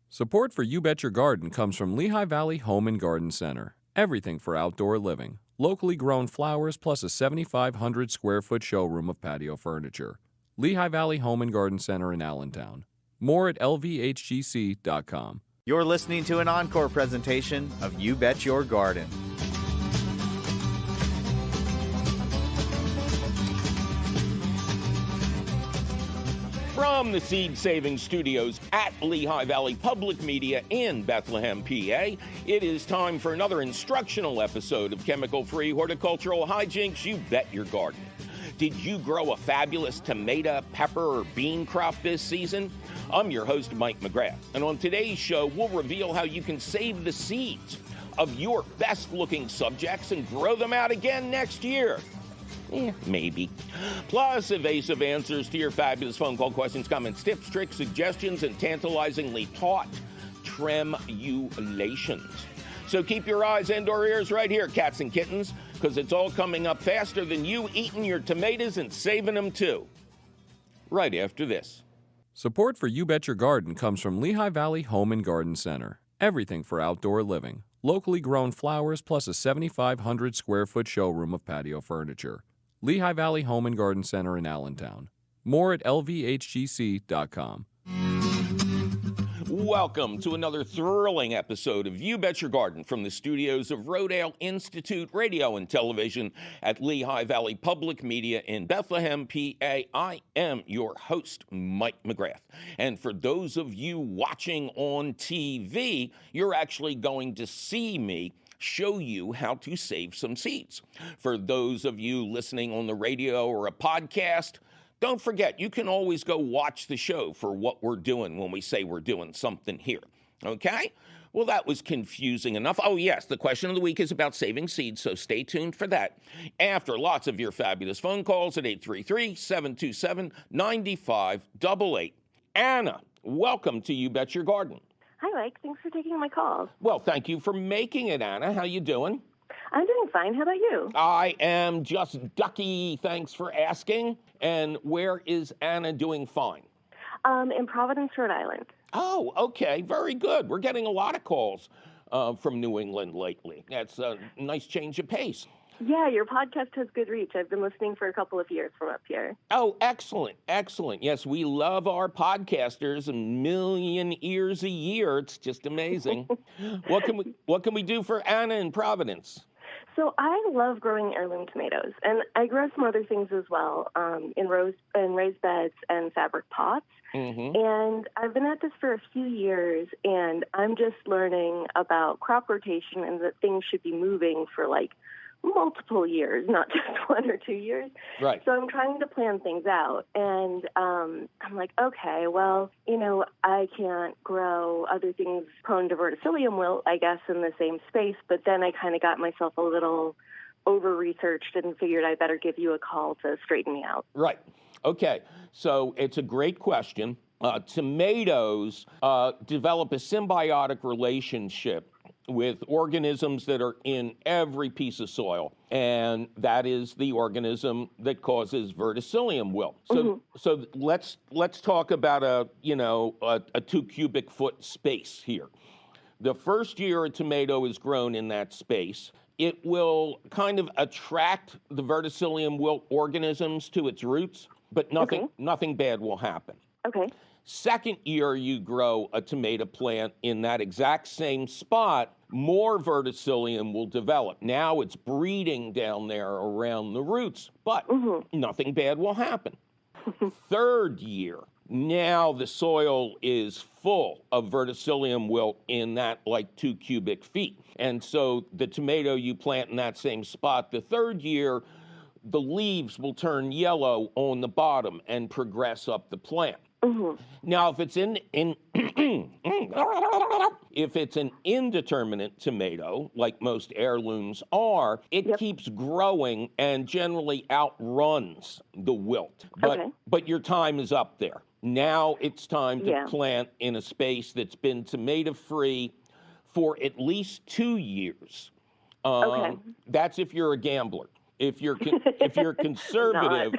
Support for You Bet Your Garden comes from Lehigh Valley Home and Garden Center. Everything for outdoor living. Locally grown flowers plus a 7,500 square foot showroom of patio furniture. Lehigh Valley Home and Garden Center in Allentown. More at lvhgc.com. You're listening to an encore presentation of You Bet Your Garden. From the Seed Saving Studios at Lehigh Valley Public Media in Bethlehem, PA, it is time for another instructional episode of chemical-free horticultural hijinks. You Bet Your Garden. Did you grow a fabulous tomato, pepper, or bean crop this season? I'm your host, Mike McGrath, and on today's show, we'll reveal how you can save the seeds of your best-looking subjects and grow them out again next year. Maybe. Plus, evasive answers to your fabulous phone call questions, comments, tips, tricks, suggestions, and tantalizingly taut tremulations. So keep your eyes and or ears right here, cats and kittens, because it's all coming up faster than you eating your tomatoes and saving them too. Right after this. Support for You Bet Your Garden comes from Lehigh Valley Home and Garden Center. Everything for outdoor living. Locally grown flowers plus a 7,500 square foot showroom of patio furniture. Lehigh Valley Home and Garden Center in Allentown. More at lvhgc.com. Welcome to another thrilling episode of You Bet Your Garden from the studios of Rodale Institute Radio and Television at Lehigh Valley Public Media in Bethlehem, PA. I am your host, Mike McGrath. And for those of you watching on TV, you're actually going to see me show you how to save some seeds. For those of you listening on the radio or a podcast, don't forget, you can always go watch the show for what we're doing when we say we're doing something here. Okay? Well, that was confusing enough. Oh, yes, the question of the week is about saving seeds, so stay tuned for that. After lots of your fabulous phone calls at 833-727-9588. Anna, welcome to You Bet Your Garden. Hi, Mike. Thanks for taking my call. Well, thank you for making it, Anna. How you doing? I'm doing fine. How about you? I am just ducky. Thanks for asking. And where is Anna doing fine? In Providence, Rhode Island. Oh, okay. Very good. We're getting a lot of calls from New England lately. That's a nice change of pace. Yeah, your podcast has good reach. I've been listening for a couple of years from up here. Oh, excellent. Excellent. Yes, we love our podcasters, a million ears a year. It's just amazing. What can we do for Anna in Providence? So I love growing heirloom tomatoes, and I grow some other things as well in raised beds and fabric pots. Mm-hmm. And I've been at this for a few years, and I'm just learning about crop rotation and that things should be moving for like multiple years, not just 1 or 2 years. Right. So I'm trying to plan things out. And I'm like, okay, well, I can't grow other things prone to verticillium wilt, I guess, in the same space. But then I kind of got myself a little over-researched and figured I better give you a call to straighten me out. Right. Okay. So it's a great question. Tomatoes develop a symbiotic relationship with organisms that are in every piece of soil, and that is the organism that causes verticillium wilt. So let's talk about a 2 cubic foot space here. The first year a tomato is grown in that space, it will kind of attract the verticillium wilt organisms to its roots, but nothing bad will happen. Okay. Second year you grow a tomato plant in that exact same spot, more verticillium will develop. Now it's breeding down there around the roots, but nothing bad will happen. Third year, now the soil is full of verticillium wilt in that like 2 cubic feet. And so the tomato you plant in that same spot, the third year, the leaves will turn yellow on the bottom and progress up the plant. Mm-hmm. Now, if it's if it's an indeterminate tomato, like most heirlooms are, it keeps growing and generally outruns the wilt. But your time is up there. Now it's time to plant in a space that's been tomato-free for at least 2 years. That's if you're a gambler. If you're conservative,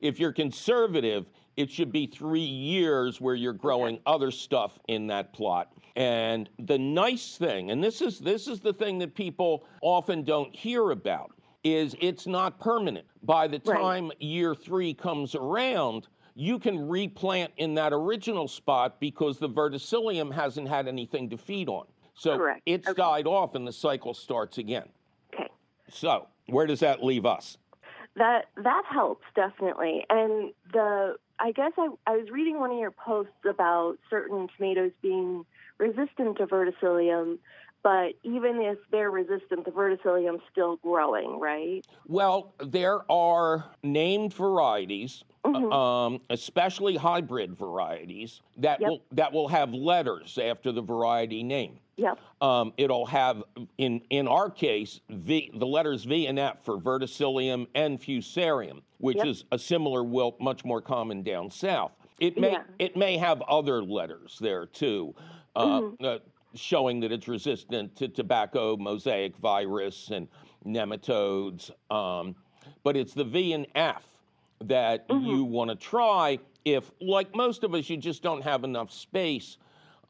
if you're conservative, it should be 3 years where you're growing other stuff in that plot. And the nice thing, and this is the thing that people often don't hear about, is it's not permanent. By the time year 3 comes around, you can replant in that original spot because the verticillium hasn't had anything to feed on. So it's died off and the cycle starts again. Okay. So where does that leave us? That helps, definitely. And I guess I was reading one of your posts about certain tomatoes being resistant to verticillium, but even if they're resistant, the verticillium's still growing, right? Well, there are named varieties, especially hybrid varieties, that will have letters after the variety name. Yep. It'll have, in our case, the letters V and F for verticillium and fusarium, which is a similar wilt, much more common down south. It may have other letters there too, showing that it's resistant to tobacco mosaic virus and nematodes. But it's the V and F that you want to try if, like most of us, you just don't have enough space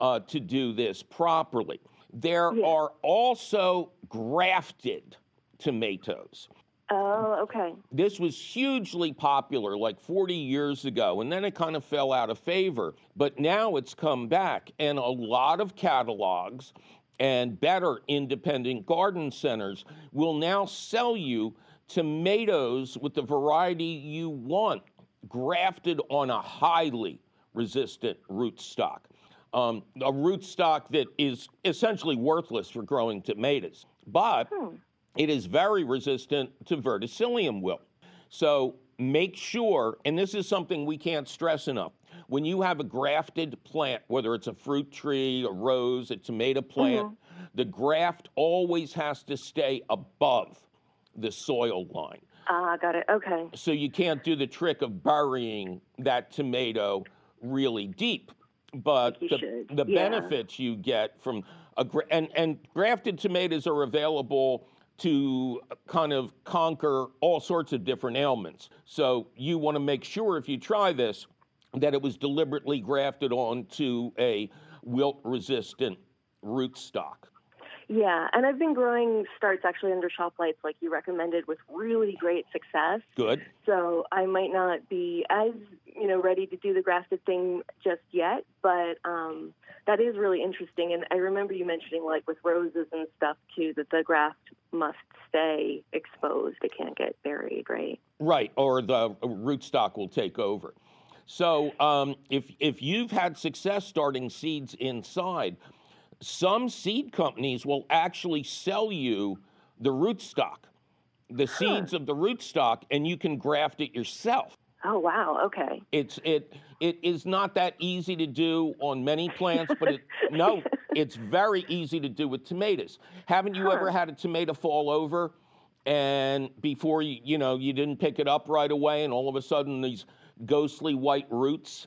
to do this properly. There are also grafted tomatoes. Oh, okay. This was hugely popular like 40 years ago, and then it kind of fell out of favor. But now it's come back, and a lot of catalogs and better independent garden centers will now sell you tomatoes with the variety you want, grafted on a highly resistant rootstock. A rootstock that is essentially worthless for growing tomatoes, but it is very resistant to verticillium wilt. So make sure, and this is something we can't stress enough, when you have a grafted plant, whether it's a fruit tree, a rose, a tomato plant, the graft always has to stay above the soil line. Got it. Okay. So you can't do the trick of burying that tomato really deep. But the benefits you get from and grafted tomatoes are available to kind of conquer all sorts of different ailments. So you want to make sure if you try this that it was deliberately grafted onto a wilt-resistant rootstock. Yeah, and I've been growing starts actually under shop lights like you recommended with really great success. Good. So I might not be as, ready to do the grafted thing just yet, but that is really interesting. And I remember you mentioning like with roses and stuff too, that the graft must stay exposed. It can't get buried, right? Right, or the rootstock will take over. So if you've had success starting seeds inside, some seed companies will actually sell you the rootstock, the seeds of the rootstock, and you can graft it yourself. Oh, wow. Okay. It is not that easy to do on many plants, but it's very easy to do with tomatoes. Haven't you ever had a tomato fall over and before you didn't pick it up right away and all of a sudden these ghostly white roots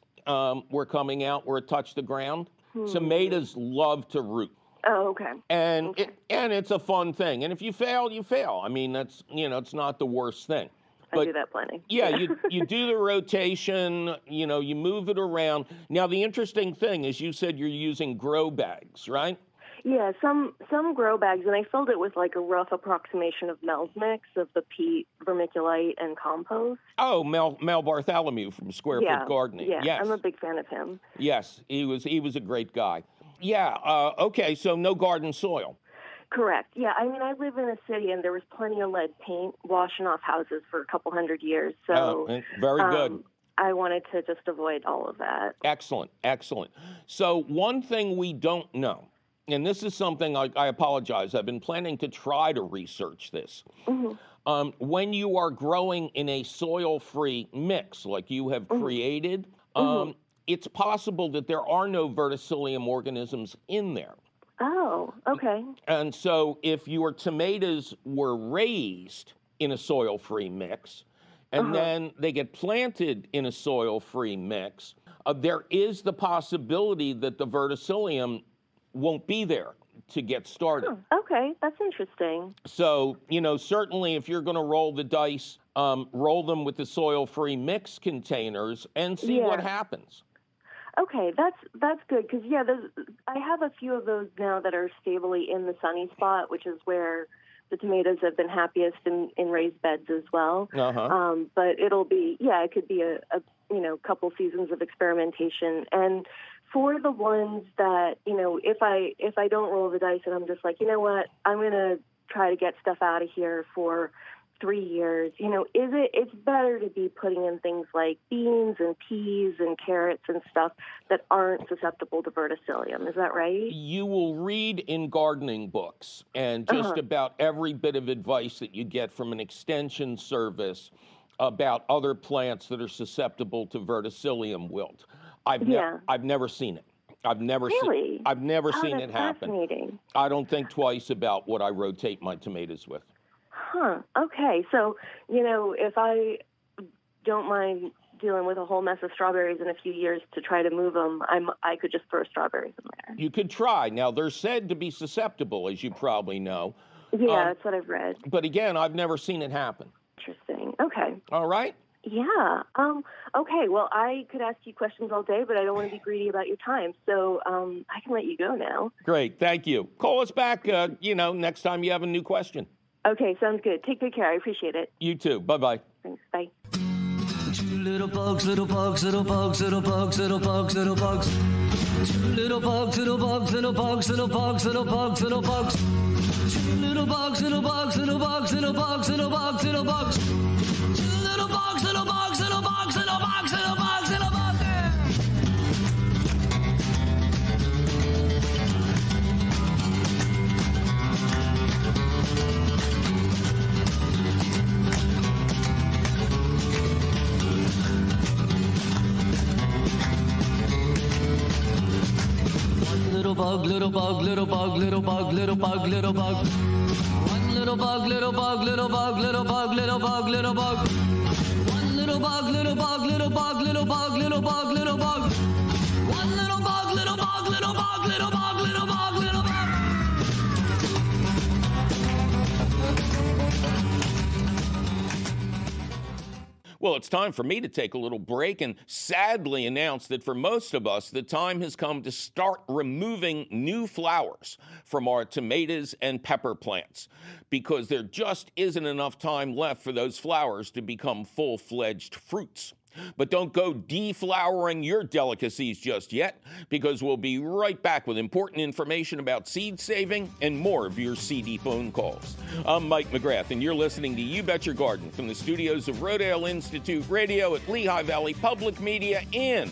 were coming out where it touched the ground? Tomatoes love to root. Oh, okay. And it's a fun thing. And if you fail, you fail. I mean, that's it's not the worst thing. But, I do that plenty. Yeah, you do the rotation, you move it around. Now, the interesting thing is you said you're using grow bags, right? Yeah, some grow bags, and I filled it with like a rough approximation of Mel's mix of the peat, vermiculite, and compost. Oh, Mel Bartholomew from Square Foot Gardening. Yeah, yes. I'm a big fan of him. Yes, he was a great guy. Yeah, okay, so no garden soil. Correct. Yeah, I mean, I live in a city, and there was plenty of lead paint washing off houses for a couple hundred years. So very good. I wanted to just avoid all of that. Excellent, excellent. So one thing we don't know, and this is something I apologize, I've been planning to try to research this. When you are growing in a soil-free mix like you have created, it's possible that there are no verticillium organisms in there. Oh, okay. And so if your tomatoes were raised in a soil-free mix, and then they get planted in a soil-free mix, there is the possibility that the verticillium won't be there to get started. Okay, that's interesting. So, certainly if you're going to roll the dice roll them with the soil-free mix containers and see what happens. Okay, that's good because I have a few of those now that are stably in the sunny spot, which is where the tomatoes have been happiest in raised beds as well. But it'll be it could be a couple seasons of experimentation. And for the ones that if I don't roll the dice and I'm just like, you know what, I'm gonna try to get stuff out of here for 3 years, it's better to be putting in things like beans and peas and carrots and stuff that aren't susceptible to verticillium. Is that right? You will read in gardening books and just about every bit of advice that you get from an extension service about other plants that are susceptible to verticillium wilt. I've never seen it. I've never really? I've never seen it happen. Fascinating. I don't think twice about what I rotate my tomatoes with. Huh. Okay. So, if I don't mind dealing with a whole mess of strawberries in a few years to try to move them, I could just throw strawberries in there. You could try. Now, they're said to be susceptible, as you probably know. Yeah, that's what I've read. But again, I've never seen it happen. Interesting. Okay. All right. Yeah. Okay. Well, I could ask you questions all day, but I don't want to be greedy about your time. So I can let you go now. Great. Thank you. Call us back, next time you have a new question. Okay. Sounds good. Take good care. I appreciate it. You too. Bye-bye. Thanks. Bye. Little bugs, little bugs, little bugs, little bugs, little bugs, little bugs. Little bugs, little bugs, little bugs, little bugs, little bugs, little bugs. Little bugs, little bugs, little bugs, little bugs, little bugs, little bugs. Little bugs, little bugs, little bugs, little bugs, little bugs, little bugs. Little bug, little bug, little bug, little bug, little bug, little bug. One little bug, little bug, little bug, little bug, little bug, little bug. One little bug, little bug, little bug, little bug, little bug, little bug. One little bug, little bug, little bug, little bug, little bug, little bug. Well, it's time for me to take a little break and sadly announce that for most of us, the time has come to start removing new flowers from our tomatoes and pepper plants because there just isn't enough time left for those flowers to become full-fledged fruits. But don't go deflowering your delicacies just yet, because we'll be right back with important information about seed saving and more of your seedy phone calls. I'm Mike McGrath, and you're listening to You Bet Your Garden from the studios of Rodale Institute Radio at Lehigh Valley Public Media in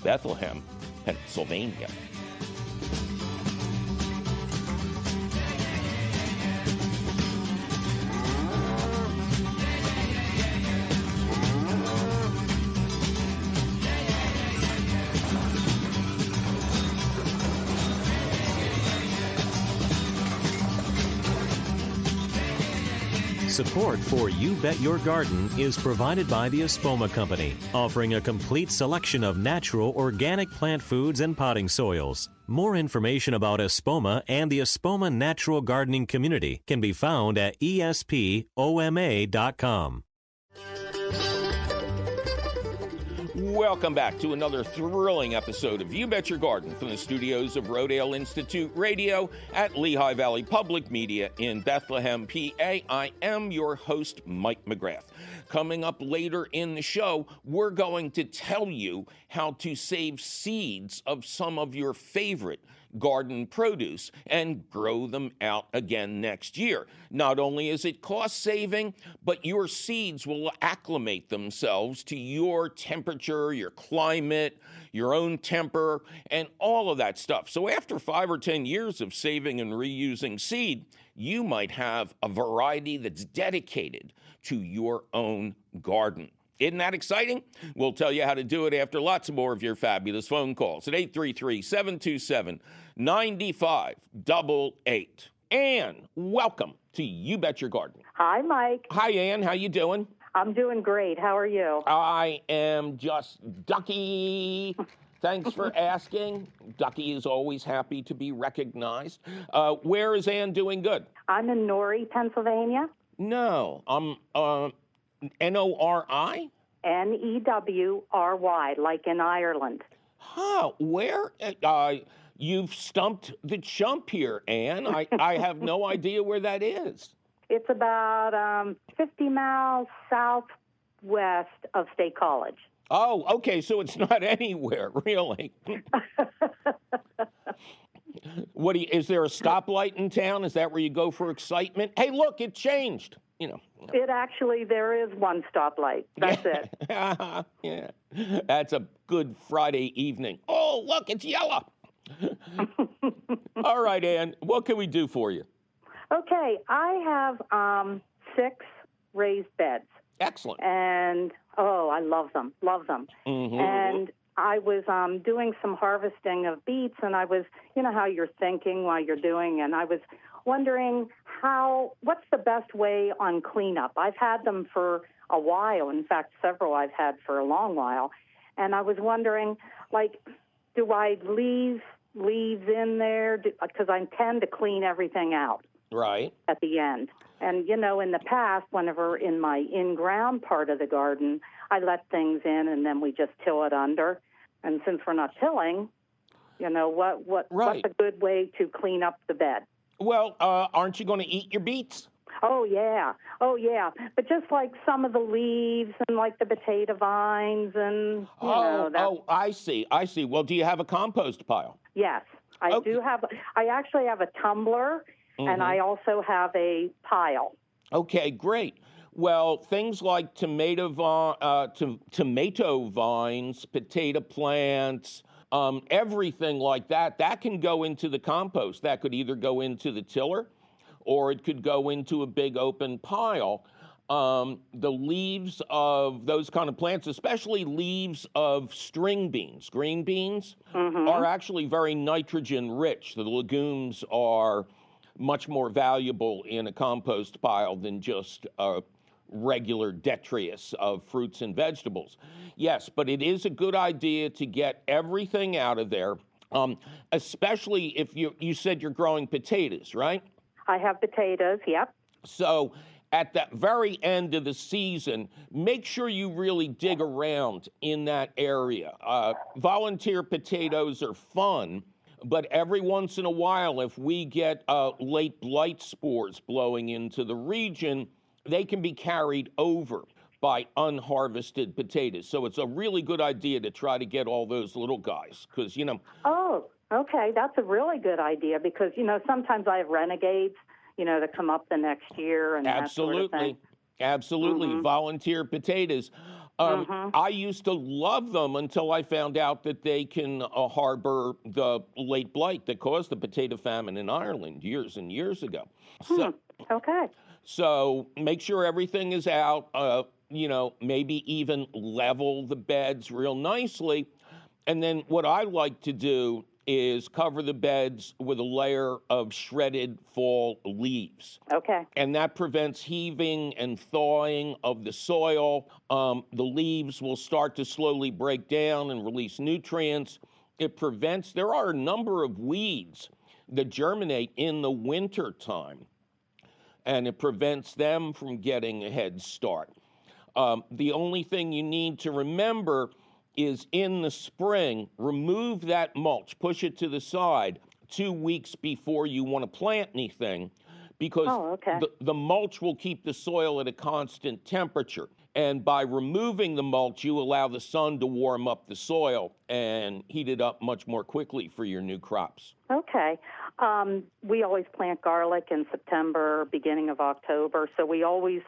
Bethlehem, Pennsylvania. Support for You Bet Your Garden is provided by the Espoma Company, offering a complete selection of natural organic plant foods and potting soils. More information about Espoma and the Espoma Natural Gardening Community can be found at espoma.com. Welcome back to another thrilling episode of You Bet Your Garden from the studios of Rodale Institute Radio at Lehigh Valley Public Media in Bethlehem, PA. I am your host, Mike McGrath. Coming up later in the show, we're going to tell you how to save seeds of some of your favorite garden produce and grow them out again next year. Not only is it cost saving, but your seeds will acclimate themselves to your temperature, your climate, your own temper, and all of that stuff. So after 5 or 10 years of saving and reusing seed, you might have a variety that's dedicated to your own garden. Isn't that exciting? We'll tell you how to do it after lots more of your fabulous phone calls at 833-727-9588. Ann, welcome to You Bet Your Garden. Hi, Mike. Hi, Ann. How you doing? I'm doing great. How are you? I am just Ducky. Thanks for asking. Ducky is always happy to be recognized. Where is Ann doing good? I'm in Norrie, Pennsylvania. No, Nori? Newry, like in Ireland. Huh, where? You've stumped the chump here, Ann. I have no idea where that is. It's about 50 miles southwest of State College. Oh, okay, so it's not anywhere, really. Is there a stoplight in town? Is that where you go for excitement? Hey, look, it changed. There is one stoplight. That's it. Yeah, that's a good Friday evening. Oh, look, it's yellow. All right, Ann, what can we do for you? Okay, I have 6 raised beds. Excellent. And, I love them. Mm-hmm. And I was doing some harvesting of beets, and I was, how you're thinking while you're doing, and I was wondering what's the best way on cleanup? I've had them for a while. In fact, several I've had for a long while. And I was wondering, do I leave leaves in there? Because I tend to clean everything out. Right. At the end. And, in the past, whenever in my in-ground part of the garden, I let things in and then we just till it under. And since we're not tilling, what's a good way to clean up the bed? Well, aren't you going to eat your beets? Oh, yeah. But just like some of the leaves and like the potato vines and, I see. Well, do you have a compost pile? Yes, I do have. I actually have a tumbler, and I also have a pile. Okay, great. Well, things like tomato vines, potato plants, everything like that can go into the compost. That could either go into the tiller or it could go into a big open pile. The leaves of those kind of plants, especially leaves of string beans, green beans, are actually very nitrogen rich. The legumes are much more valuable in a compost pile than just a regular detritus of fruits and vegetables. Yes, but it is a good idea to get everything out of there, especially if you said you're growing potatoes, right? I have potatoes, yep. So at the very end of the season, make sure you really dig around in that area. Volunteer potatoes are fun, but every once in a while, if we get late blight spores blowing into the region, they can be carried over by unharvested potatoes. So it's a really good idea to try to get all those little guys because, Oh, okay. That's a really good idea because, sometimes I have renegades, that come up the next year and that sort of thing. Absolutely. Volunteer potatoes. I used to love them until I found out that they can harbor the late blight that caused the potato famine in Ireland years and years ago. Okay. So make sure everything is out, maybe even level the beds real nicely. And then what I like to do is cover the beds with a layer of shredded fall leaves. Okay. And that prevents heaving and thawing of the soil. The leaves will start to slowly break down and release nutrients. There are a number of weeds that germinate in the winter time, and it prevents them from getting a head start. The only thing you need to remember is in the spring, remove that mulch, push it to the side 2 weeks before you want to plant anything because the mulch will keep the soil at a constant temperature. And by removing the mulch, you allow the sun to warm up the soil and heat it up much more quickly for your new crops. Okay. We always plant garlic in September, beginning of October, so we always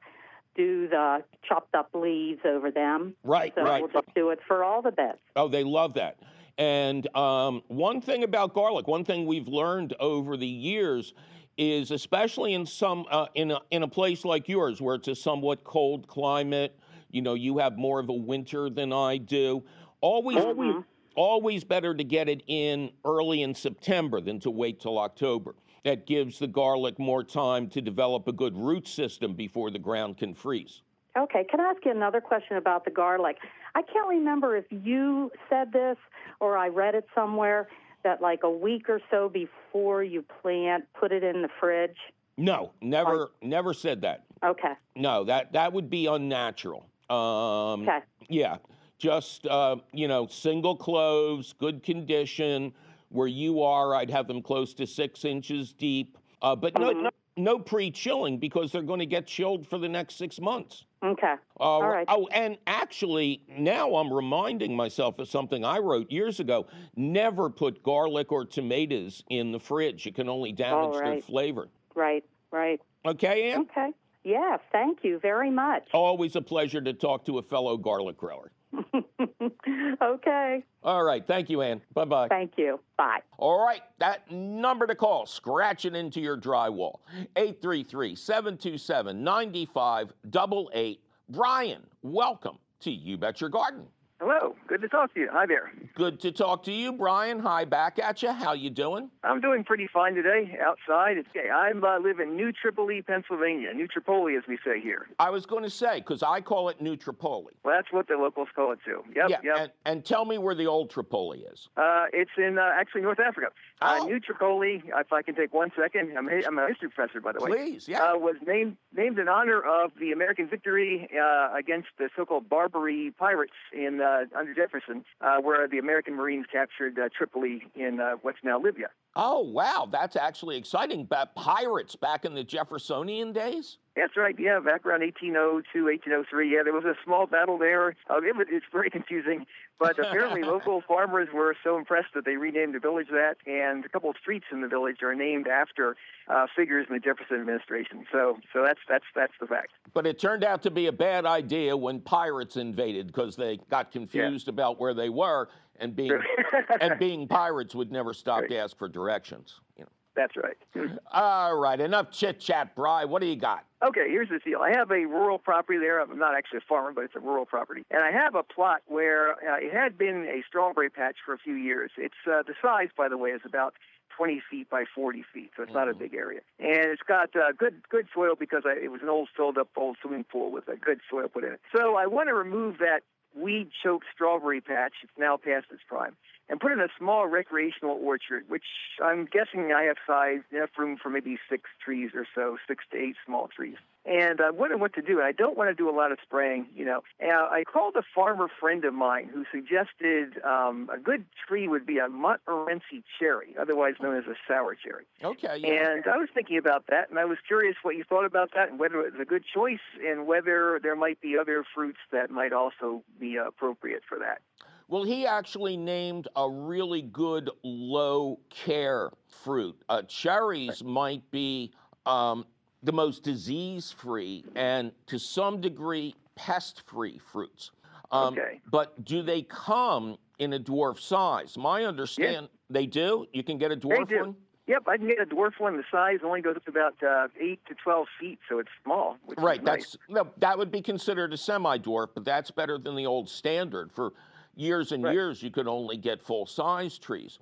do the chopped up leaves over them. Right. We'll just do it for all the beds. Oh, they love that. And one thing about garlic, one thing we've learned over the years is, especially in some in a place like yours where it's a somewhat cold climate, you have more of a winter than I do. Always better to get it in early in September than to wait till October. That gives the garlic more time to develop a good root system before the ground can freeze. Okay, can I ask you another question about the garlic? I can't remember if you said this or I read it somewhere that like a week or so before you plant, put it in the fridge. No, never said that. Okay. No, that would be unnatural. Okay. Yeah, just single cloves, good condition. Where you are, I'd have them close to 6 inches deep, but no pre-chilling because they're going to get chilled for the next 6 months. Okay. All right. Oh, and actually, now I'm reminding myself of something I wrote years ago. Never put garlic or tomatoes in the fridge. It can only damage their flavor. Right. Okay, Ann? Okay. Yeah, thank you very much. Always a pleasure to talk to a fellow garlic grower. Okay. All right. Thank you, Ann. Bye-bye. Thank you. Bye. All right. That number to call, scratch it into your drywall. 833-727-9588. Brian, welcome to You Bet Your Garden. Hello. Good to talk to you. Hi there. Good to talk to you, Brian. Hi back at you. How you doing? I'm doing pretty fine today outside. I live in New Tripoli, Pennsylvania. New Tripoli, as we say here. I was going to say, because I call it New Tripoli. Well, that's what the locals call it, too. Yep. And tell me where the old Tripoli is. It's in, actually, North Africa. New Tripoli, if I can take 1 second. I'm a history professor, by the way. Please, yeah. Was named in honor of the American victory against the so-called Barbary pirates in under Jefferson, where the American Marines captured Tripoli in what's now Libya. Oh, wow. That's actually exciting. Pirates back in the Jeffersonian days? That's right, yeah, back around 1802, 1803. Yeah, there was a small battle there. It's very confusing, but apparently local farmers were so impressed that they renamed the village that, and a couple of streets in the village are named after figures in the Jefferson administration. So that's the fact. But it turned out to be a bad idea when pirates invaded because they got confused about where they were, and being pirates would never stop to ask for directions. That's right. All right, enough chit-chat, Bri. What do you got? Okay, here's the deal. I have a rural property there. I'm not actually a farmer, but it's a rural property. And I have a plot where it had been a strawberry patch for a few years. It's the size, by the way, is about 20 feet by 40 feet, so it's not a big area. And it's got good soil because it was an old filled-up old swimming pool with a good soil put in it. So I want to remove that weed-choked strawberry patch. It's now past its prime. And put in a small recreational orchard, which I'm guessing I have enough room for maybe 6 trees or so, 6 to 8 small trees. And I wonder what to do. And I don't want to do a lot of spraying, I called a farmer friend of mine who suggested a good tree would be a Montmorency cherry, otherwise known as a sour cherry. Okay, yeah. And I was thinking about that, and I was curious what you thought about that and whether it was a good choice and whether there might be other fruits that might also be appropriate for that. Well, he actually named a really good low-care fruit. Cherries might be the most disease-free and, to some degree, pest-free fruits. Okay. But do they come in a dwarf size? My understanding, they do? You can get a dwarf one? Yep, I can get a dwarf one. The size only goes up to about 8 to 12 feet, so it's small. Which is nice. That would be considered a semi-dwarf, but that's better than the old standard. For years and years, you could only get full-size trees.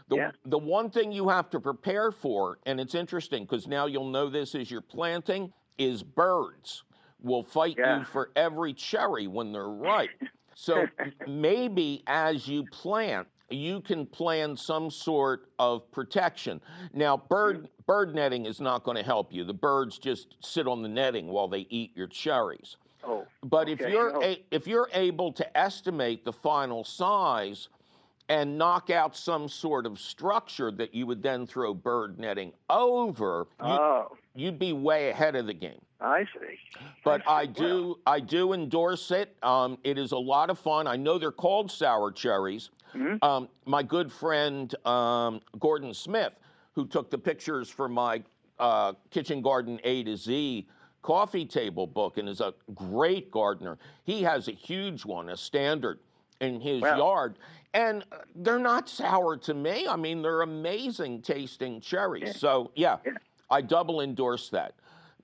The one thing you have to prepare for, and it's interesting because now you'll know this as you're planting, is birds will fight you for every cherry when they're ripe. So maybe as you plant, you can plan some sort of protection. Now, bird netting is not going to help you. The birds just sit on the netting while they eat your cherries. Oh, but if you're able to estimate the final size and knock out some sort of structure that you would then throw bird netting over, you'd be way ahead of the game. I see. But I do endorse it. It is a lot of fun. I know they're called sour cherries. Mm-hmm. My good friend Gordon Smith, who took the pictures for my Kitchen Garden A to Z coffee table book and is a great gardener, he has a huge one, a standard, in his yard. And they're not sour to me. I mean, they're amazing tasting cherries. So, I double endorse that.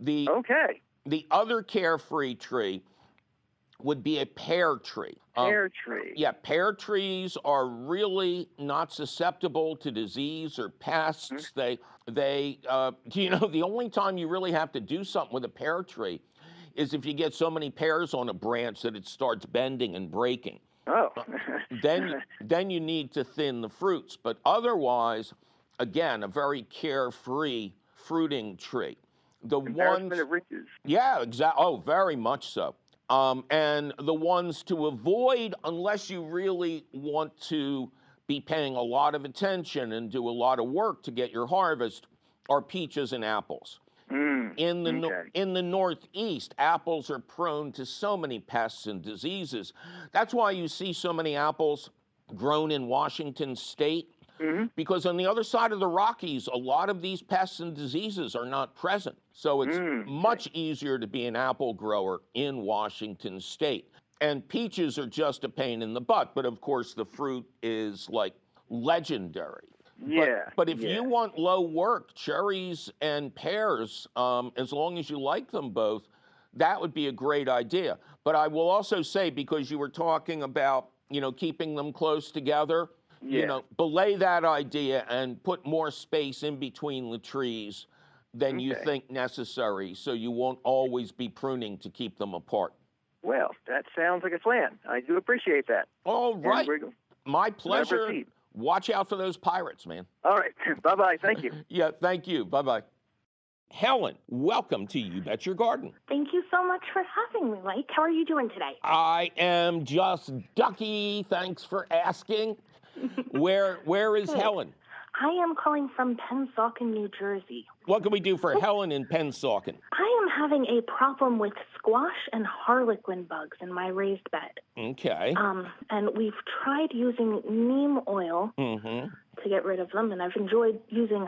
The other carefree tree would be a pear tree. Pear tree. Yeah, pear trees are really not susceptible to disease or pests. Mm-hmm. The only time you really have to do something with a pear tree is if you get so many pears on a branch that it starts bending and breaking. Oh. then you need to thin the fruits. But otherwise, again, a very carefree fruiting tree. The Embarrassment ones, of riches. yeah, exactly. Oh, very much so. And the ones to avoid, unless you really want to be paying a lot of attention and do a lot of work to get your harvest, are peaches and apples. In the Northeast, apples are prone to so many pests and diseases. That's why you see so many apples grown in Washington State, because on the other side of the Rockies, a lot of these pests and diseases are not present. So it's much easier to be an apple grower in Washington State. And peaches are just a pain in the butt, but of course the fruit is like legendary. But if you want low work, cherries and pears, as long as you like them both, that would be a great idea. But I will also say, because you were talking about, keeping them close together, belay that idea and put more space in between the trees than you think necessary, so you won't always be pruning to keep them apart. Well, that sounds like a plan. I do appreciate that. All right. My pleasure. Proceed. Watch out for those pirates, man. All right. Bye-bye. Thank you. Yeah, thank you. Bye-bye. Helen, welcome to You Bet Your Garden. Thank you so much for having me, Mike. How are you doing today? I am just ducky. Thanks for asking. Where is Helen? I am calling from Pennsauken, New Jersey. What can we do for Helen in Pennsauken? I am having a problem with squash and harlequin bugs in my raised bed. Okay. And we've tried using neem oil to get rid of them, and I've enjoyed using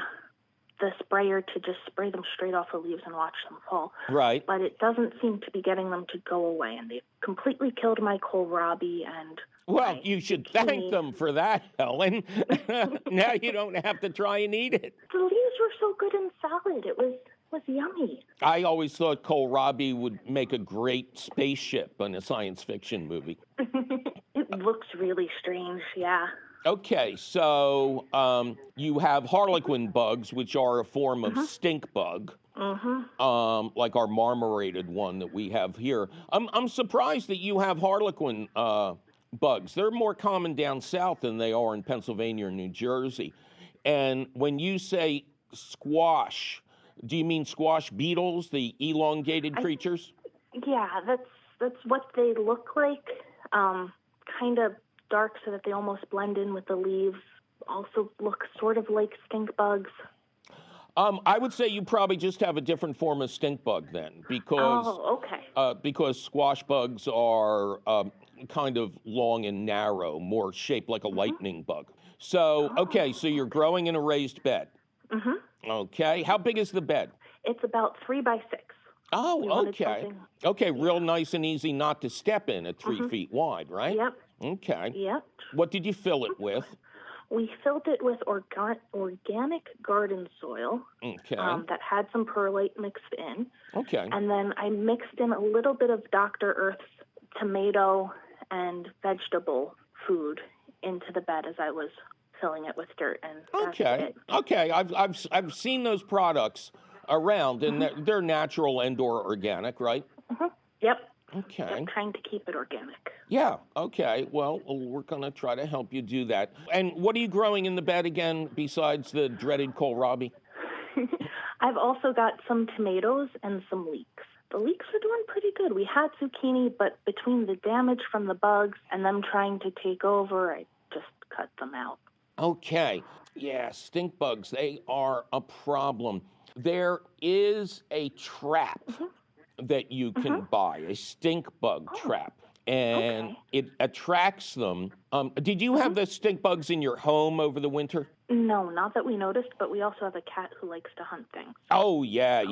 the sprayer to just spray them straight off the leaves and watch them fall. Right. But it doesn't seem to be getting them to go away, and they've completely killed my kohlrabi and... Well, you should thank them for that, Helen. Now you don't have to try and eat it. The leaves were so good in salad. It was yummy. I always thought kohlrabi would make a great spaceship in a science fiction movie. It looks really strange, yeah. Okay, so you have harlequin bugs, which are a form of stink bug. Like our marmorated one that we have here. I'm surprised that you have harlequin bugs. They're more common down south than they are in Pennsylvania or New Jersey. And when you say squash, do you mean squash beetles, the elongated creatures? Yeah, that's what they look like. Kind of dark so that they almost blend in with the leaves. Also look sort of like stink bugs. I would say you probably just have a different form of stink bug then, because because squash bugs are kind of long and narrow, more shaped like a lightning bug. So, okay, so you're growing in a raised bed. Okay, how big is the bed? It's about 3 by 6. Oh, okay. Okay, real nice and easy not to step in at 3 feet wide, right? Yep. Okay. Yep. What did you fill it with? We filled it with organic garden soil that had some perlite mixed in. Okay. And then I mixed in a little bit of Dr. Earth's tomato and vegetable food into the bed as I was filling it with dirt. And that's it. Okay. I've seen those products around, and they're natural and/or organic, right? Yep. Okay. Just trying to keep it organic. Yeah. Okay. Well, we're going to try to help you do that. And what are you growing in the bed again, besides the dreaded kohlrabi? I've also got some tomatoes and some leeks. The leeks are doing pretty good. We had zucchini, but between the damage from the bugs and them trying to take over, I just cut them out. Okay. Yeah, stink bugs, they are a problem. There is a trap that you can buy, a stink bug trap, and it attracts them. Did you have the stink bugs in your home over the winter? No, not that we noticed, but we also have a cat who likes to hunt things. Oh, yeah.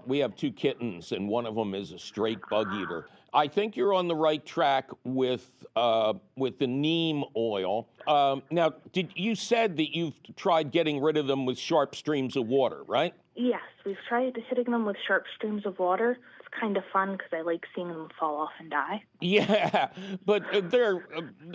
We have 2 kittens, and one of them is a straight bug eater. I think you're on the right track with the neem oil. Now, you said that you've tried getting rid of them with sharp streams of water, right? Yes, we've tried hitting them with sharp streams of water. It's kind of fun because I like seeing them fall off and die. Yeah, but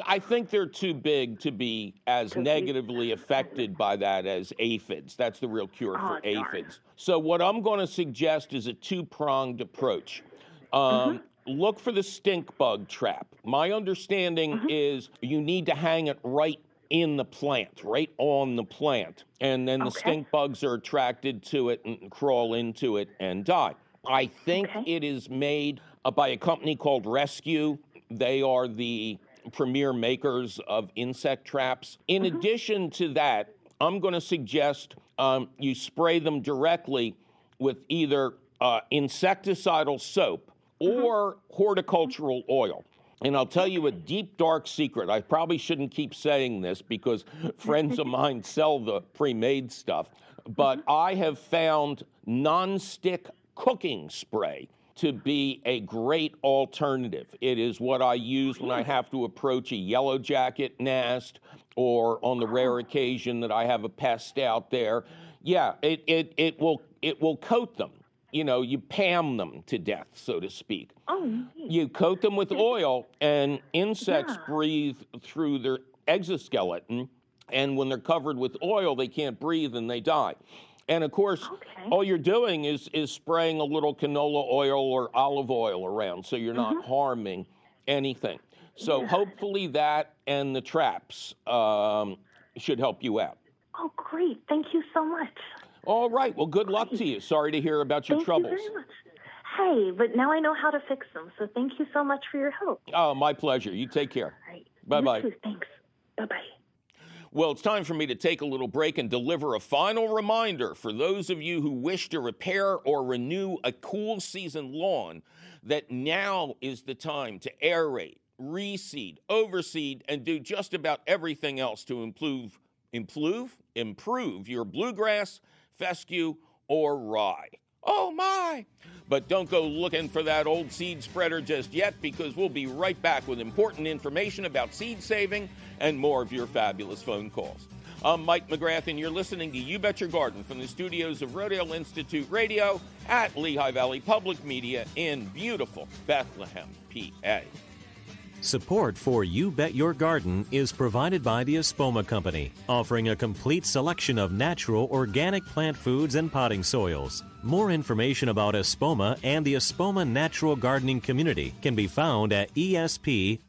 I think they're too big to be as negatively affected by that as aphids. That's the real cure for aphids. So what I'm going to suggest is a 2-pronged approach. Look for the stink bug trap. My understanding is you need to hang it right in the plant, right on the plant. And then the stink bugs are attracted to it and crawl into it and die. I think it is made by a company called Rescue. They are the premier makers of insect traps. In addition to that, I'm going to suggest you spray them directly with either insecticidal soap or horticultural oil. And I'll tell you a deep, dark secret. I probably shouldn't keep saying this because friends of mine sell the pre-made stuff. But I have found nonstick cooking spray to be a great alternative. It is what I use when I have to approach a yellow jacket nest or on the rare occasion that I have a pest out there. Yeah, it will coat them. You know, you Pam them to death, so to speak. You coat them with oil, and insects breathe through their exoskeleton, and when they're covered with oil, they can't breathe and they die. And of course, all you're doing is spraying a little canola oil or olive oil around, so you're not harming anything. So hopefully that and the traps should help you out. Oh, great. Thank you so much. All right. Well, good luck to you. Sorry to hear about your troubles. Thank you very much. Hey, but now I know how to fix them, so thank you so much for your help. Oh, my pleasure. You take care. All right. Bye-bye. You too. Thanks. Bye-bye. Well, it's time for me to take a little break and deliver a final reminder for those of you who wish to repair or renew a cool season lawn that now is the time to aerate, reseed, overseed, and do just about everything else to improve your bluegrass, fescue, or rye. Oh my! But don't go looking for that old seed spreader just yet, because we'll be right back with important information about seed saving and more of your fabulous phone calls. I'm Mike McGrath, and you're listening to You Bet Your Garden from the studios of Rodale Institute Radio at Lehigh Valley Public Media in beautiful Bethlehem, PA. Support for You Bet Your Garden is provided by the Espoma Company, offering a complete selection of natural organic plant foods and potting soils. More information about Espoma and the Espoma Natural Gardening Community can be found at espoma.com.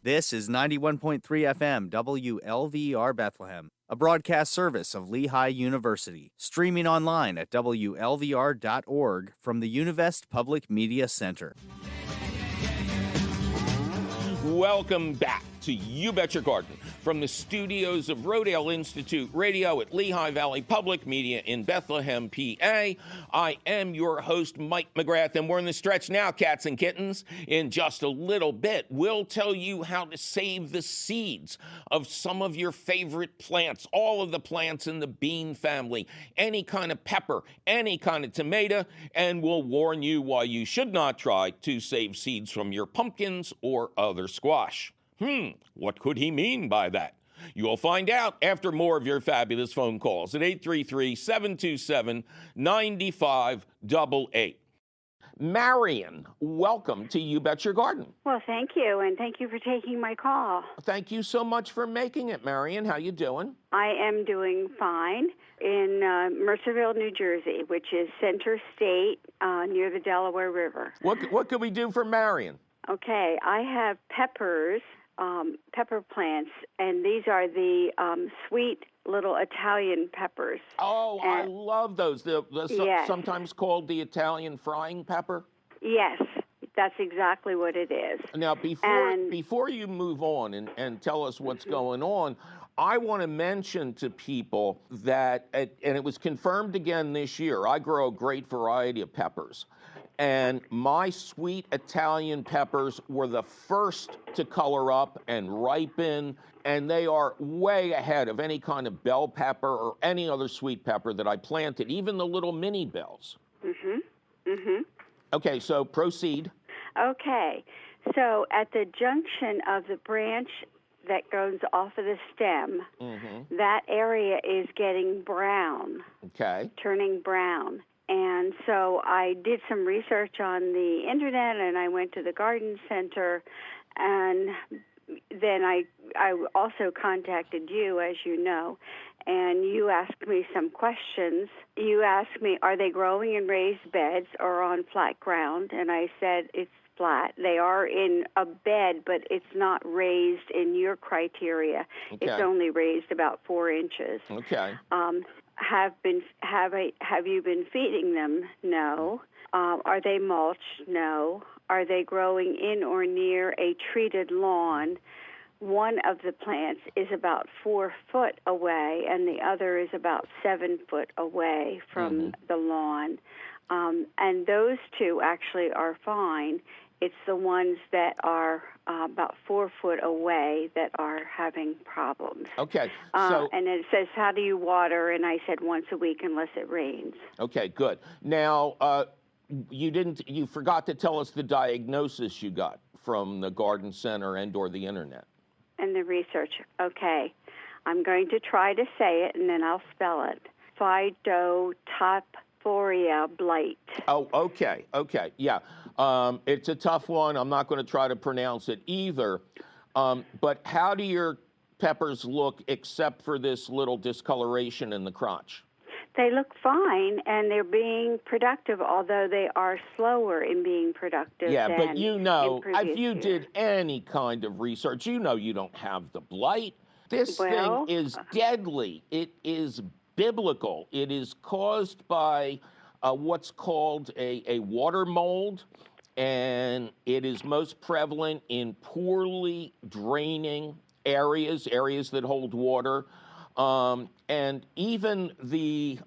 This is 91.3 FM WLVR Bethlehem, a broadcast service of Lehigh University, streaming online at WLVR.org from the Univest Public Media Center. Welcome back to You Bet Your Garden from the studios of Rodale Institute Radio at Lehigh Valley Public Media in Bethlehem, PA. I am your host, Mike McGrath, and we're in the stretch now, cats and kittens. In just a little bit, we'll tell you how to save the seeds of some of your favorite plants, all of the plants in the bean family, any kind of pepper, any kind of tomato, and we'll warn you why you should not try to save seeds from your pumpkins or other squash. What could he mean by that? You'll find out after more of your fabulous phone calls at 833-727-9588. Marion, welcome to You Bet Your Garden. Well, thank you, and thank you for taking my call. Thank you so much for making it, Marion. How you doing? I am doing fine in Mercerville, New Jersey, which is center state near the Delaware River. What could we do for Marion? Okay, I have peppers, pepper plants, and these are the sweet little Italian peppers. Oh, I love those. Yes. Sometimes called the Italian frying pepper. Yes, that's exactly what it is. Now, before you move on and tell us what's going on, I want to mention to people that, and it was confirmed again this year, I grow a great variety of peppers. And my sweet Italian peppers were the first to color up and ripen, and they are way ahead of any kind of bell pepper or any other sweet pepper that I planted, even the little mini bells. Okay, so proceed. Okay, so at the junction of the branch that goes off of the stem, that area is getting brown. Okay. Turning brown. And so I did some research on the internet, and I went to the garden center, and then I also contacted you, as you know, and you asked me some questions. You asked me, are they growing in raised beds or on flat ground? And I said it's flat. They are in a bed, but it's not raised in your criteria. Okay. It's only raised about 4 inches. Okay. Have you been feeding them? No. Are they mulched? No. Are they growing in or near a treated lawn? One of the plants is about 4 foot away, and the other is about 7 foot away from the lawn. And those two actually are fine. It's the ones that are about 4 foot away that are having problems. Okay. And it says, how do you water? And I said, once a week unless it rains. Okay, good. Now, you forgot to tell us the diagnosis you got from the garden center and or the internet. And the research. Okay. I'm going to try to say it, and then I'll spell it. Phytophoria blight. Oh, okay. Yeah. It's a tough one. I'm not going to try to pronounce it either. But how do your peppers look except for this little discoloration in the crotch? They look fine, and they're being productive, although they are slower in being productive. Yeah, than but you know, in if you years. did any kind of research, you know you don't have the blight. This Well, thing is deadly. It is biblical. It is caused by what's called a water mold, and it is most prevalent in poorly draining areas that hold water. And even the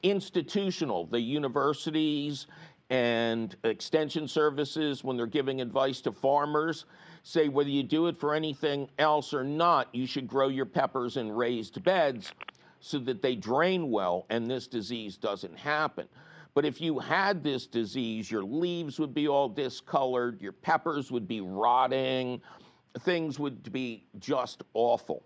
institutional, the universities and extension services, when they're giving advice to farmers, say whether you do it for anything else or not, you should grow your peppers in raised beds so that they drain well and this disease doesn't happen. But if you had this disease, your leaves would be all discolored, your peppers would be rotting, things would be just awful.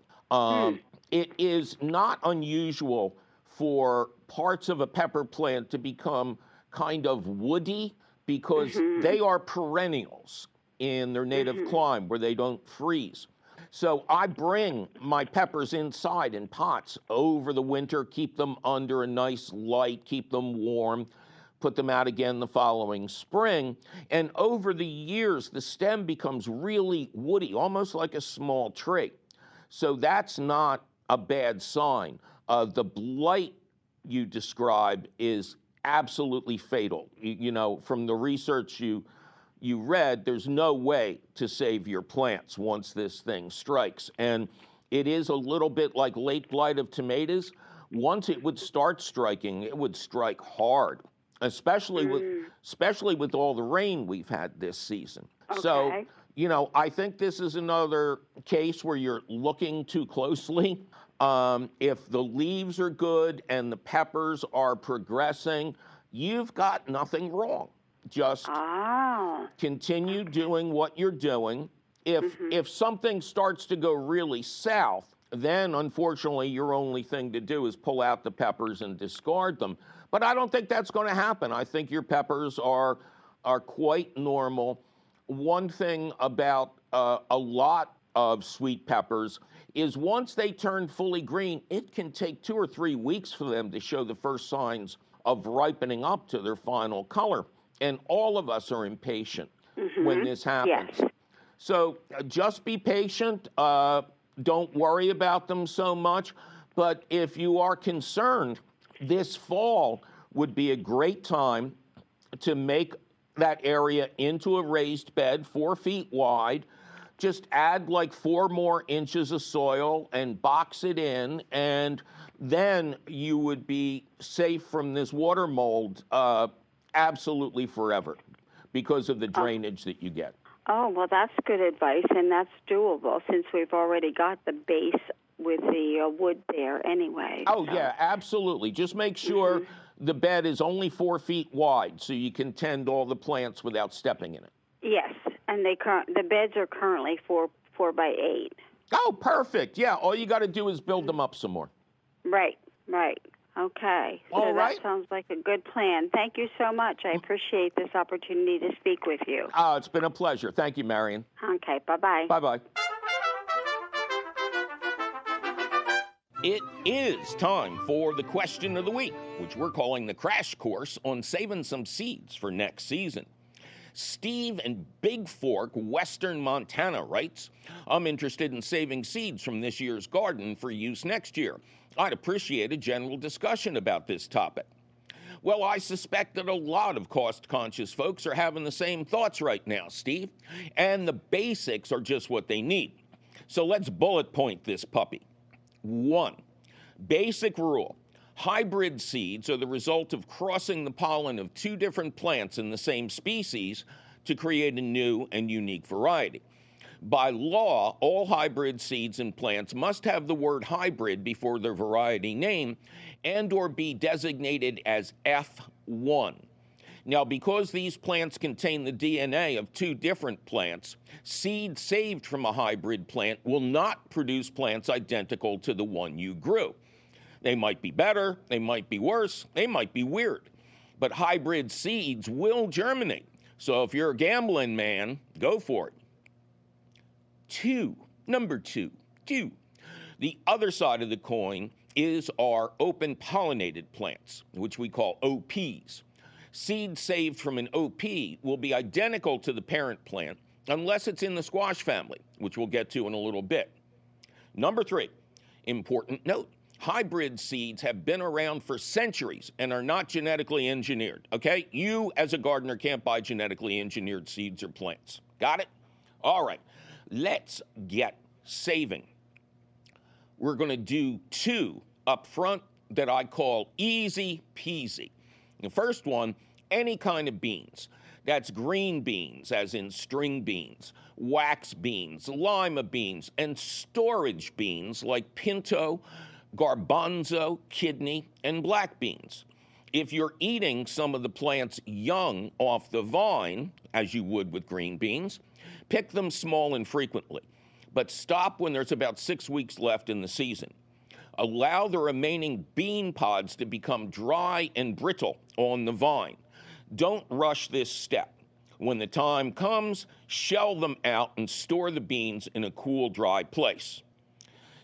It is not unusual for parts of a pepper plant to become kind of woody because they are perennials in their native climate where they don't freeze. So I bring my peppers inside in pots over the winter, keep them under a nice light, keep them warm, put them out again the following spring. And over the years, the stem becomes really woody, almost like a small tree. So that's not a bad sign. The blight you describe is absolutely fatal. You know, from the research you read, there's no way to save your plants once this thing strikes. And it is a little bit like late blight of tomatoes. Once it would start striking, it would strike hard, especially with all the rain we've had this season. Okay. So, you know, I think this is another case where you're looking too closely. If the leaves are good and the peppers are progressing, you've got nothing wrong. Just continue doing what you're doing. If something starts to go really south, then unfortunately your only thing to do is pull out the peppers and discard them. But I don't think that's going to happen. I think your peppers are quite normal. One thing about a lot of sweet peppers is once they turn fully green, it can take 2 or 3 weeks for them to show the first signs of ripening up to their final color. And all of us are impatient when this happens. Yes. So just be patient. Don't worry about them so much. But if you are concerned, this fall would be a great time to make that area into a raised bed 4 feet wide. Just add like 4 more inches of soil and box it in, and then you would be safe from this water mold absolutely forever because of the drainage that you get. Oh, well, that's good advice, and that's doable since we've already got the base with the wood there anyway. Oh, so. Yeah, absolutely. Just make sure the bed is only 4 feet wide so you can tend all the plants without stepping in it. Yes, and the beds are currently 4 by 8. Oh, perfect. Yeah, all you got to do is build them up some more. Right. Okay. So all right. That sounds like a good plan. Thank you so much. I appreciate this opportunity to speak with you. Oh, it's been a pleasure. Thank you, Marion. Okay, bye-bye. Bye-bye. It is time for the question of the week, which we're calling the crash course on saving some seeds for next season. Steve in Big Fork, Western Montana writes, I'm interested in saving seeds from this year's garden for use next year. I'd appreciate a general discussion about this topic. Well, I suspect that a lot of cost-conscious folks are having the same thoughts right now, Steve, and the basics are just what they need. So let's bullet point this puppy. 1, basic rule. Hybrid seeds are the result of crossing the pollen of 2 different plants in the same species to create a new and unique variety. By law, all hybrid seeds and plants must have the word hybrid before their variety name and or be designated as F1. Now, because these plants contain the DNA of 2 different plants, seed saved from a hybrid plant will not produce plants identical to the one you grew. They might be better, they might be worse, they might be weird. But hybrid seeds will germinate. So if you're a gambling man, go for it. 2, number 2. The other side of the coin is our open pollinated plants, which we call OPs. Seed saved from an OP will be identical to the parent plant unless it's in the squash family, which we'll get to in a little bit. Number 3, important note. Hybrid seeds have been around for centuries and are not genetically engineered, okay? You, as a gardener, can't buy genetically engineered seeds or plants. Got it? All right, let's get saving. We're going to do 2 up front that I call easy peasy. The first one, any kind of beans. That's green beans, as in string beans, wax beans, lima beans, and storage beans like pinto, garbanzo, kidney, and black beans. If you're eating some of the plants young off the vine, as you would with green beans, pick them small and frequently, but stop when there's about 6 weeks left in the season. Allow the remaining bean pods to become dry and brittle on the vine. Don't rush this step. When the time comes, shell them out and store the beans in a cool, dry place.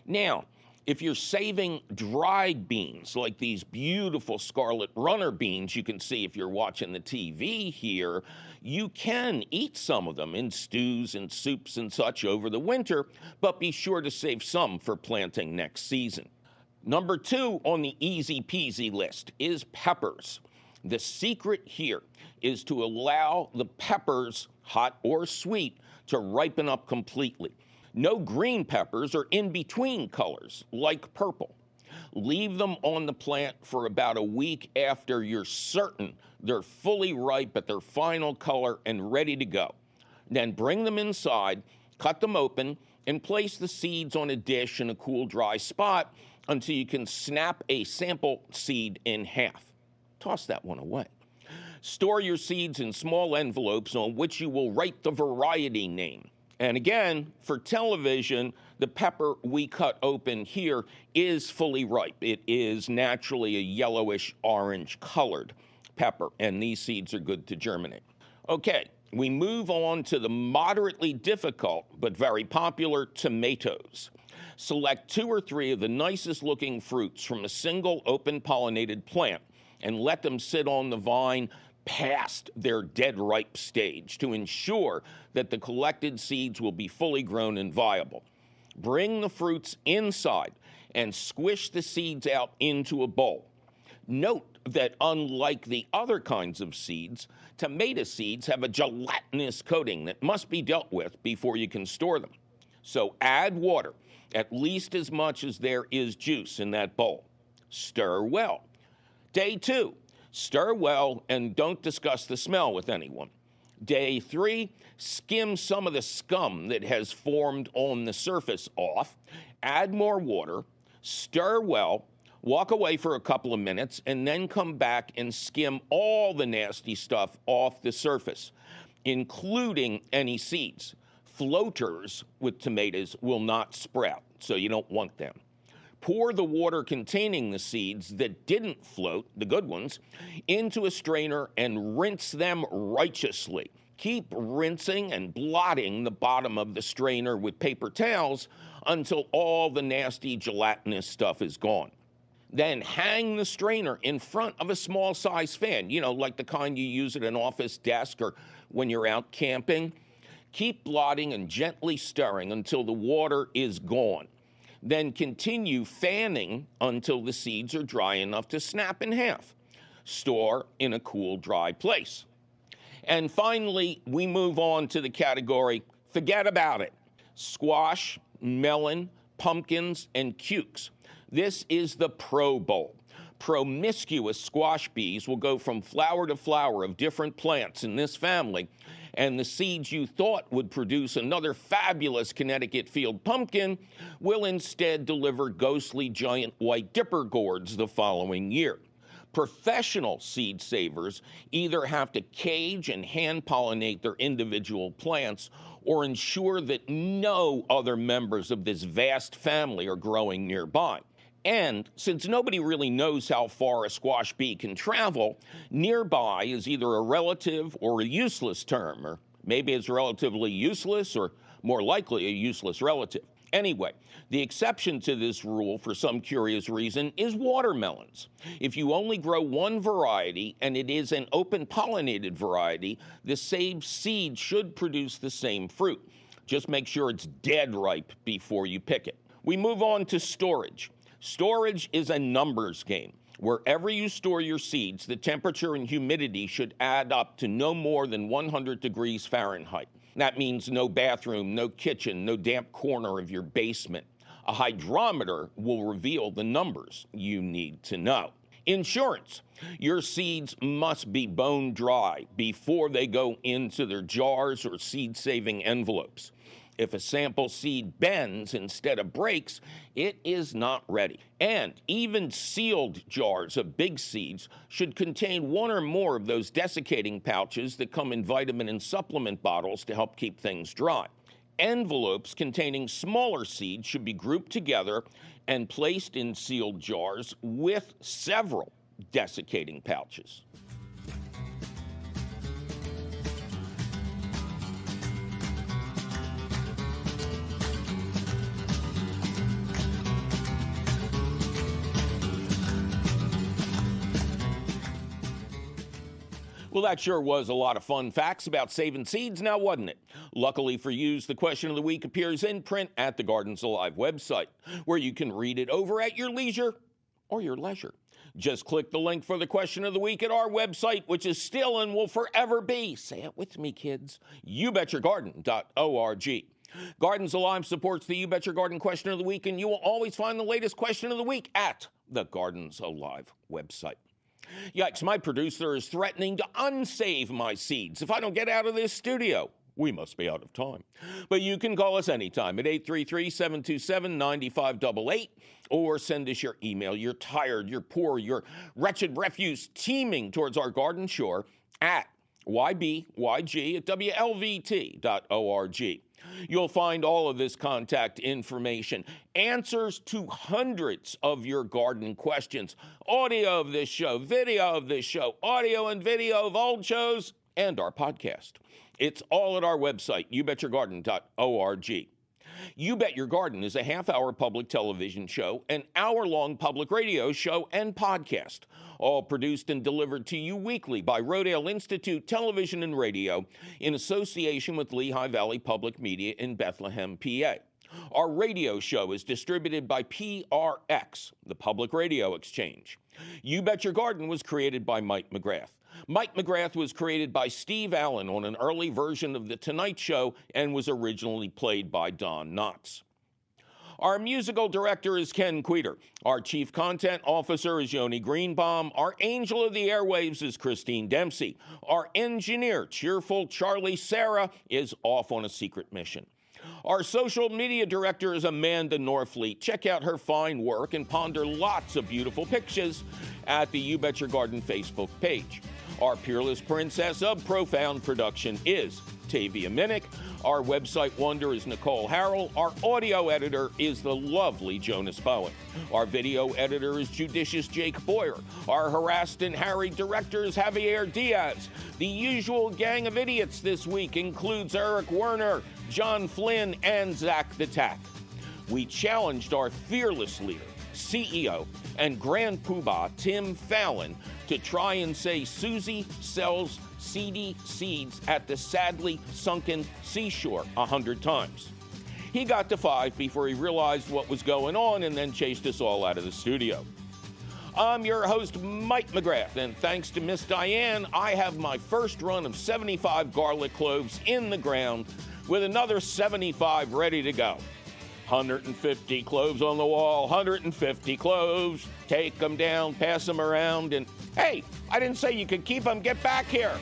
Now, if you're saving dried beans, like these beautiful scarlet runner beans you can see if you're watching the TV here, you can eat some of them in stews and soups and such over the winter, but be sure to save some for planting next season. Number 2 on the easy peasy list is peppers. The secret here is to allow the peppers, hot or sweet, to ripen up completely. No green peppers or in-between colors, like purple. Leave them on the plant for about a week after you're certain they're fully ripe at their final color and ready to go. Then bring them inside, cut them open, and place the seeds on a dish in a cool, dry spot until you can snap a sample seed in half. Toss that one away. Store your seeds in small envelopes on which you will write the variety name. And again, for television, the pepper we cut open here is fully ripe. It is naturally a yellowish orange colored pepper, and these seeds are good to germinate. Okay, we move on to the moderately difficult but very popular tomatoes. Select 2 or 3 of the nicest looking fruits from a single open pollinated plant and let them sit on the vine past their dead ripe stage to ensure that the collected seeds will be fully grown and viable. Bring the fruits inside and squish the seeds out into a bowl. Note that unlike the other kinds of seeds, tomato seeds have a gelatinous coating that must be dealt with before you can store them. So add water, at least as much as there is juice in that bowl. Stir well. Day 2, stir well and don't discuss the smell with anyone. Day 3, skim some of the scum that has formed on the surface off. Add more water, stir well, walk away for a couple of minutes, and then come back and skim all the nasty stuff off the surface, including any seeds. Floaters with tomatoes will not sprout, so you don't want them. Pour the water containing the seeds that didn't float, the good ones, into a strainer and rinse them righteously. Keep rinsing and blotting the bottom of the strainer with paper towels until all the nasty gelatinous stuff is gone. Then hang the strainer in front of a small size fan, like the kind you use at an office desk or when you're out camping. Keep blotting and gently stirring until the water is gone. Then continue fanning until the seeds are dry enough to snap in half. Store in a cool, dry place. And finally, we move on to the category, forget about it. Squash, melon, pumpkins, and cukes. This is the Pro Bowl. Promiscuous squash bees will go from flower to flower of different plants in this family, and the seeds you thought would produce another fabulous Connecticut field pumpkin will instead deliver ghostly giant white dipper gourds the following year. Professional seed savers either have to cage and hand pollinate their individual plants or ensure that no other members of this vast family are growing nearby. And since nobody really knows how far a squash bee can travel, nearby is either a relative or a useless term, or maybe it's relatively useless or more likely a useless relative. Anyway, the exception to this rule, for some curious reason, is watermelons. If you only grow one variety and it is an open pollinated variety, the same seed should produce the same fruit. Just make sure it's dead ripe before you pick it. We move on to storage. Storage is a numbers game. Wherever you store your seeds, the temperature and humidity should add up to no more than 100 degrees Fahrenheit. That means no bathroom, no kitchen, no damp corner of your basement. A hydrometer will reveal the numbers you need to know. Insurance. Your seeds must be bone dry before they go into their jars or seed-saving envelopes. If a sample seed bends instead of breaks, it is not ready. And even sealed jars of big seeds should contain one or more of those desiccating pouches that come in vitamin and supplement bottles to help keep things dry. Envelopes containing smaller seeds should be grouped together and placed in sealed jars with several desiccating pouches. Well, that sure was a lot of fun facts about saving seeds now, wasn't it? Luckily for you, the question of the week appears in print at the Gardens Alive website, where you can read it over at your leisure or your leisure. Just click the link for the question of the week at our website, which is still and will forever be, say it with me, kids, YBetYourGarden.org. Gardens Alive supports the You Bet Your Garden question of the week, and you will always find the latest question of the week at the Gardens Alive website. Yikes, my producer is threatening to unsave my seeds if I don't get out of this studio. We must be out of time. But you can call us anytime at 833-727-9588 or send us your email. You're tired, you're poor, your wretched refuse teeming towards our garden shore at YBYG at WLVT.org. You'll find all of this contact information, answers to hundreds of your garden questions, audio of this show, video of this show, audio and video of old shows, and our podcast. It's all at our website, YouBetYourGarden.org. You Bet Your Garden is a half-hour public television show, an hour-long public radio show, and podcast, all produced and delivered to you weekly by Rodale Institute Television and Radio in association with Lehigh Valley Public Media in Bethlehem, PA. Our radio show is distributed by PRX, the Public Radio Exchange. You Bet Your Garden was created by Mike McGrath. Mike McGrath was created by Steve Allen on an early version of The Tonight Show and was originally played by Don Knotts. Our musical director is Ken Queter. Our chief content officer is Yoni Greenbaum. Our angel of the airwaves is Christine Dempsey. Our engineer, cheerful Charlie Sarah, is off on a secret mission. Our social media director is Amanda Norfleet. Check out her fine work and ponder lots of beautiful pictures at the You Bet Your Garden Facebook page. Our peerless princess of profound production is Tavia Minnick. Our website wonder is Nicole Harrell. Our audio editor is the lovely Jonas Bowen. Our video editor is judicious Jake Boyer. Our harassed and harried director is Javier Diaz. The usual gang of idiots this week includes Eric Werner, John Flynn, and Zach the Tack. We challenged our fearless leader, CEO and Grand Poobah Tim Fallon to try and say Susie sells seedy seeds at the sadly sunken seashore 100 times. He got to 5 before he realized what was going on and then chased us all out of the studio. I'm your host, Mike McGrath, and thanks to Miss Diane, I have my first run of 75 garlic cloves in the ground with another 75 ready to go. 150 cloves on the wall, 150 cloves. Take them down, pass them around, and hey, I didn't say you could keep them. Get back here.